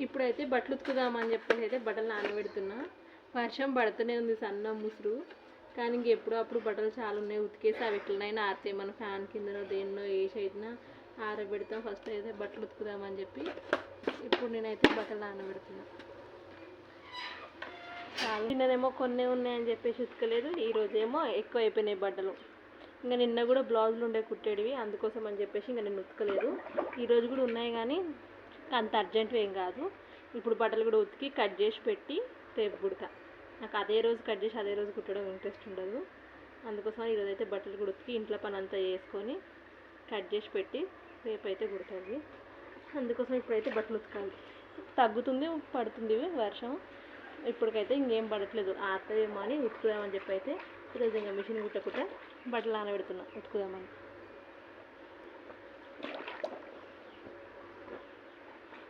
ఇప్పుడైతే బట్టలు ఉతుకుదామని చెప్పేసి అయితే బట్టలు నానబెడుతున్నా. వర్షం పడుతూనే ఉంది, సన్న ముసురు. కానీ ఇంకెప్పుడు అప్పుడు బట్టలు చాలా ఉన్నాయి, ఉతికేసి అవి ఎట్లనైనా ఆరితే మన ఫ్యాన్ కిందనో దేన్నో వేసి అయినా ఆరబెడతాం. ఫస్ట్ అయితే బట్టలు ఉతుకుదామని చెప్పి ఇప్పుడు నేనైతే బట్టలు నానబెడుతున్నా. చాలా నిన్ననేమో కొన్ని ఉన్నాయని చెప్పేసి ఉతకలేదు, ఈరోజేమో ఎక్కువ అయిపోయినాయి బట్టలు. ఇంకా నిన్న కూడా బ్లౌజులు ఉండే కుట్టేటివి, అందుకోసం అని చెప్పేసి ఇంకా నేను ఉతకలేదు. ఈరోజు కూడా ఉన్నాయి కానీ అంత అర్జెంట్ ఏం కాదు. ఇప్పుడు బట్టలు కూడా ఉతికి కట్ చేసి పెట్టి రేపు కుడతా. నాకు అదే రోజు కట్ చేసి అదే రోజు కుట్టడం ఇంట్రెస్ట్ ఉండదు, అందుకోసం ఈరోజు అయితే బట్టలు కూడా ఉతికి ఇంట్లో పని అంతా చేసుకొని కట్ చేసి పెట్టి రేపైతే కుడుతుంది. అందుకోసం ఇప్పుడైతే బట్టలు ఉతకాలి. తగ్గుతుంది, పడుతుంది వర్షం. ఇప్పటికైతే ఇంకేం పడట్లేదు, ఆరుతుందేమో అని ఉతుకుదామని చెప్పి అయితే ఈరోజు ఇంకా మిషన్ కుట్టకుండా బట్టలు నానబెడుతున్నా ఉతుకుదామని.